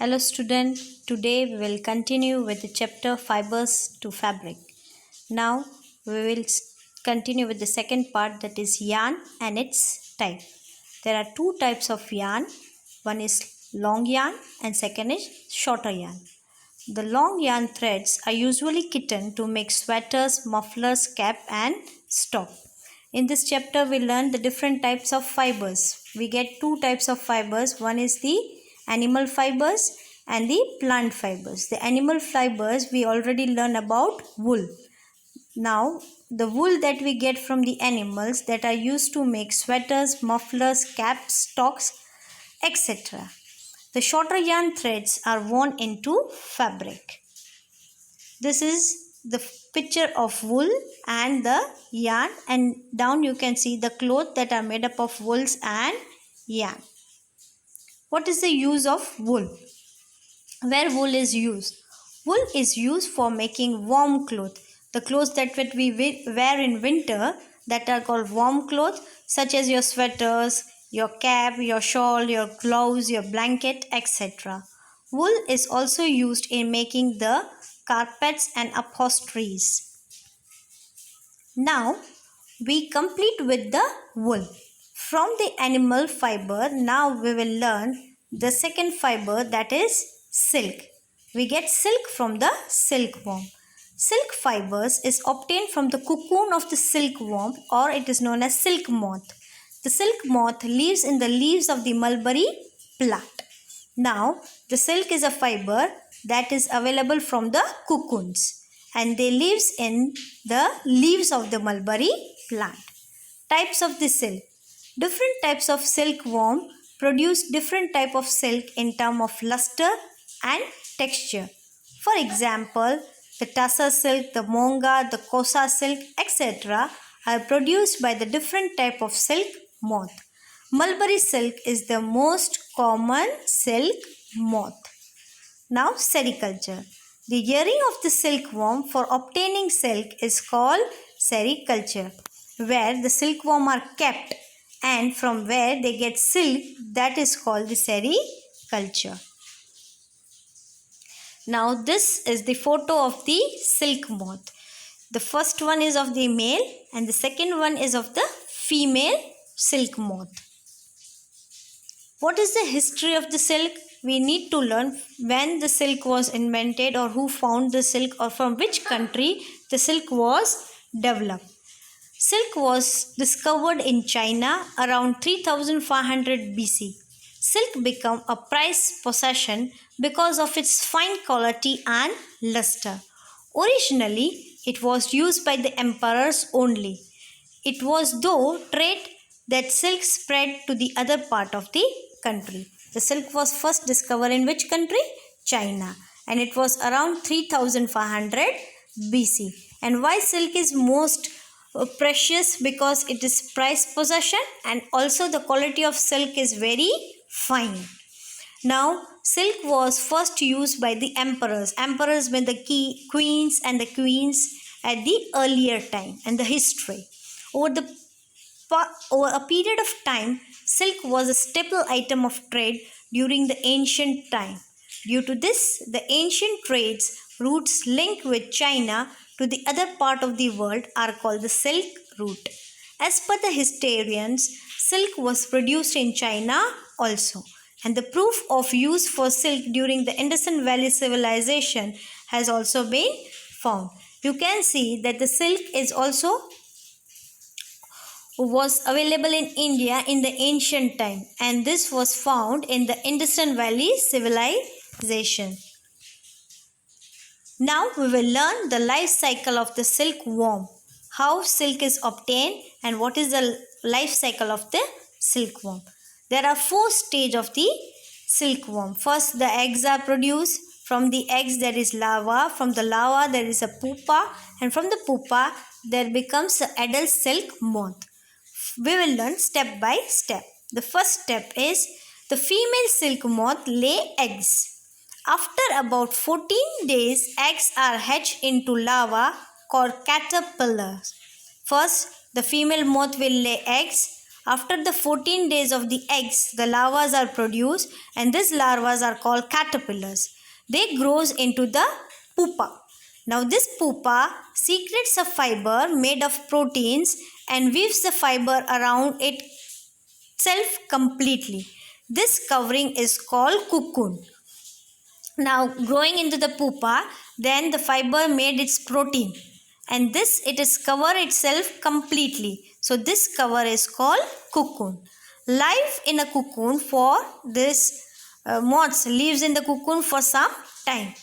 Hello student, today we will continue with the chapter Fibers to Fabric. Now we will continue with the second part, that is yarn and its type. There are two types of yarn. One is long yarn and second is shorter yarn. The long yarn threads are usually kitten to make sweaters, mufflers, cap and stock. In this chapter we learn the different types of fibers. We get two types of fibers. One is the animal fibers and the plant fibers. The animal fibers we already learned about wool. Now the wool that we get from the animals that are used to make sweaters, mufflers, caps, stocks, etc. The shorter yarn threads are woven into fabric. This is the picture of wool and the yarn, and down you can see the cloth that are made up of wools and yarn. What is the use of wool? Where wool is used? Wool is used for making warm clothes. The clothes that we wear in winter that are called warm clothes, such as your sweaters, your cap, your shawl, your gloves, your blanket, etc. Wool is also used in making the carpets and upholsteries. Now we complete with the wool. From the animal fiber, now we will learn the second fiber, that is silk. We get silk from the silkworm. Silk fibers is obtained from the cocoon of the silkworm, or it is known as silk moth. The silk moth lives in the leaves of the mulberry plant. Now the silk is a fiber that is available from the cocoons, and they lives in the leaves of the mulberry plant. Types of the silk. Different types of silkworm produce different type of silk in terms of luster and texture. For example, the tussar silk, the monga, the kosa silk, etc. are produced by the different type of silk moth. Mulberry silk is the most common silk moth. Now sericulture. The rearing of the silkworm for obtaining silk is called sericulture, where the silkworm are kept and from where they get silk, that is called the sericulture. Now this is the photo of the silk moth. The first one is of the male and the second one is of the female silk moth. What is the history of the silk? We need to learn when the silk was invented, or who found the silk, or from which country the silk was developed. Silk was discovered in China around 3500 BC. Silk became a prized possession because of its fine quality and luster. Originally, it was used by the emperors only. It was through trade that silk spread to the other part of the country. The silk was first discovered in which country? China, and it was around 3500 BC. And why silk is most precious? Because it is prized possession, and also the quality of silk is very fine. Now silk was first used by the emperors. Emperors meant the queens and the queens at the earlier time and the history. Over a period of time, silk was a staple item of trade during the ancient time. Due to this, the ancient trades routes linked with China to the other part of the world are called the Silk Route. As per the historians, silk was produced in China also, and the proof of use for silk during the Indus Valley civilization has also been found. You can see that the silk is also was available in India in the ancient time, and this was found in the Indus Valley civilization. Now we will learn the life cycle of the silkworm, how silk is obtained and what is the life cycle of the silkworm. There are 4 stages of the silkworm. First, the eggs are produced. From the eggs there is larva. From the larva there is a pupa, and from the pupa there becomes the adult silk moth. We will learn step by step. The first step is the female silk moth lay eggs. After about 14 days, eggs are hatched into larvae called caterpillars. First, the female moth will lay eggs. After the 14 days of the eggs, the larvae are produced, and these larvae are called caterpillars. They grows into the pupa. Now this pupa secretes a fiber made of proteins and weaves the fiber around itself completely. This covering is called cocoon. Now growing into the pupa, then the fiber made its protein, and this it is cover itself completely. So this cover is called cocoon. Life in a cocoon for this moths lives in the cocoon for some time.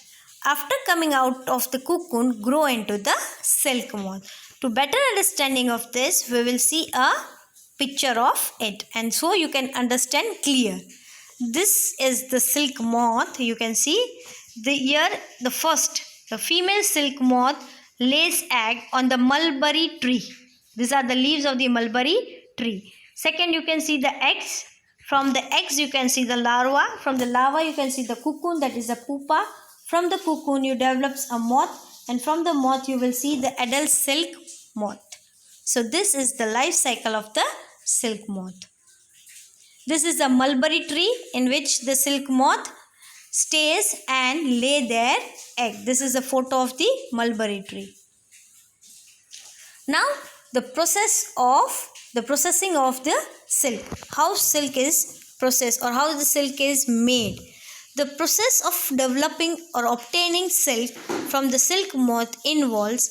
After coming out of the cocoon, grow into the silk moth. To better understanding of this, we will see a picture of it, and so you can understand clear. This is the silk moth. You can see the female silk moth lays egg on the mulberry tree. These are the leaves of the mulberry tree. Second, you can see the eggs. From the eggs, you can see the larva. From the larva, you can see the cocoon, that is the pupa. From the cocoon, you develops a moth, and from the moth, you will see the adult silk moth. So this is the life cycle of the silk moth. This is the mulberry tree in which the silk moth stays and lay their egg. This is a photo of the mulberry tree. Now the processing of the silk. How silk is processed or how the silk is made. The process of developing or obtaining silk from the silk moth involves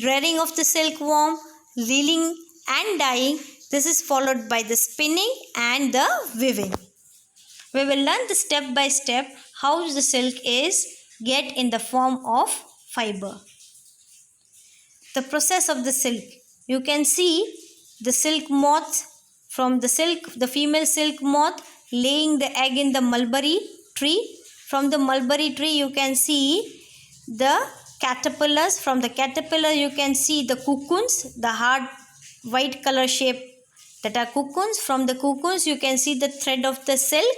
rearing of the silkworm, reeling and dyeing. This is followed by the spinning and the weaving. We will learn the step by step how the silk is get in the form of fiber. The process of the silk. You can see the silk moth from the female silk moth laying the egg in the mulberry tree. From the mulberry tree you can see the caterpillars. From the caterpillar you can see the cocoons, the hard white color shape that are cocoons. From the cocoons you can see the thread of the silk,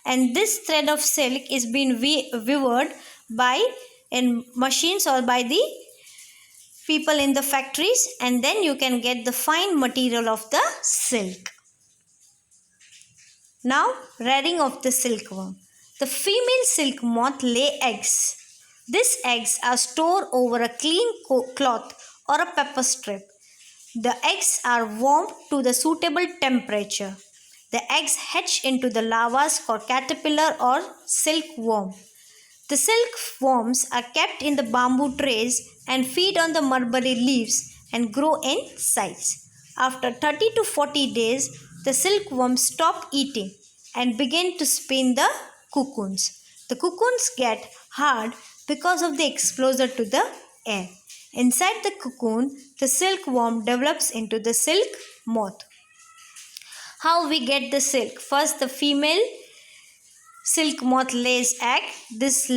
and this thread of silk is being weaved by in machines or by the people in the factories, and then you can get the fine material of the silk. Now rearing of the silkworm. The female silk moth lay eggs. These eggs are stored over a clean cloth or a paper strip. The eggs are warmed to the suitable temperature. The eggs hatch into the larvae called caterpillar or silkworm. The silkworms are kept in the bamboo trays and feed on the mulberry leaves and grow in size. After 30 to 40 days, the silkworms stop eating and begin to spin the cocoons. The cocoons get hard because of the exposure to the air. Inside the cocoon, the silkworm develops into the silk moth. How we get the silk? First, the female silk moth lays egg. These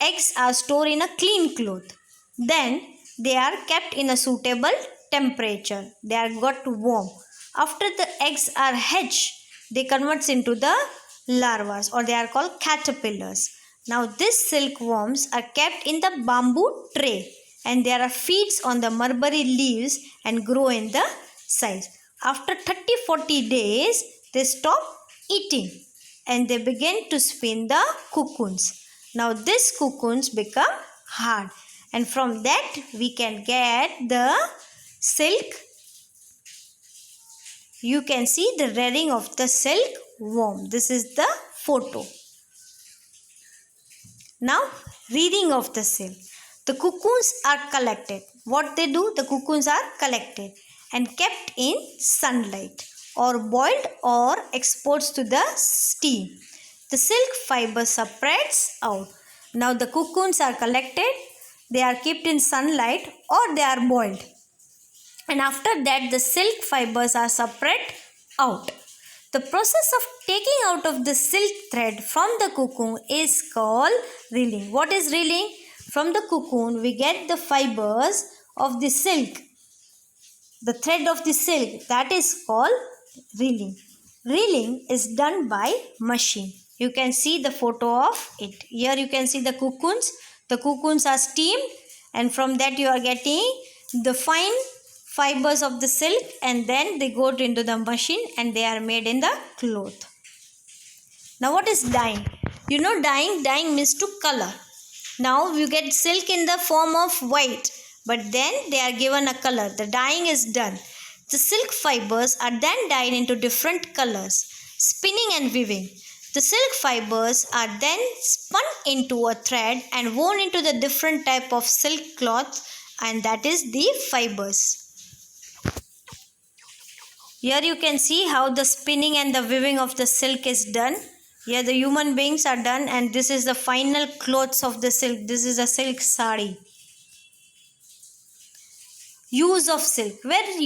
eggs are stored in a clean cloth. Then they are kept in a suitable temperature. They are got warm. After the eggs are hatched, they convert into the larvae, or they are called caterpillars. Now these silkworms are kept in the bamboo tray, and there are feeds on the mulberry leaves and grow in the size. After 30-40 days, they stop eating and they begin to spin the cocoons. Now these cocoons become hard, and from that we can get the silk. You can see the rearing of the silkworm. This is the photo. Now rearing of the silk. The cocoons are collected. What they do? The cocoons are collected and kept in sunlight or boiled or exposed to the steam. The silk fiber separates out. Now the cocoons are collected, they are kept in sunlight or they are boiled. And after that the silk fibers are separate out. The process of taking out of the silk thread from the cocoon is called reeling. What is reeling? From the cocoon we get the fibers of the silk, the thread of the silk, that is called reeling. Reeling is done by machine. You can see the photo of it. Here you can see the cocoons. The cocoons are steamed, and from that you are getting the fine fibers of the silk and then they go into the machine and they are made in the cloth. Now what is dyeing? You know dyeing means to color. Now you get silk in the form of white, but then they are given a color. The dyeing is done. The silk fibers are then dyed into different colors. Spinning and weaving. The silk fibers are then spun into a thread and woven into the different type of silk cloth, and that is the fibers. Here you can see how the spinning and the weaving of the silk is done. Here the human beings are done and this is the final clothes of the silk. This is a silk sari. Use of silk. Where we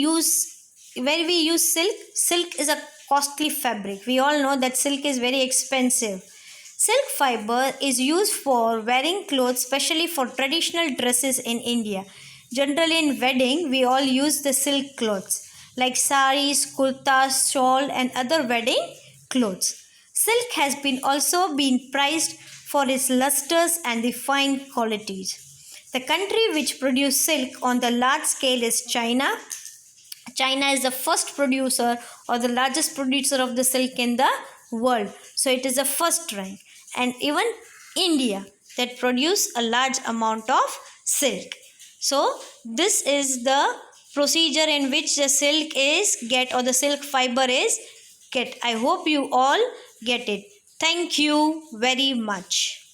use silk? Silk is a costly fabric. We all know that silk is very expensive. Silk fiber is used for wearing clothes, especially for traditional dresses in India. Generally in wedding, we all use the silk clothes like saris, kurtas, shawl and other wedding clothes. Silk has also been prized for its lusters and the fine qualities. The country which produces silk on the large scale is China. China is the first producer or the largest producer of the silk in the world. So it is the first rank. And even India that produce a large amount of silk. So this is the procedure in which the silk is get or the silk fiber is get. I hope you all get it. Thank you very much.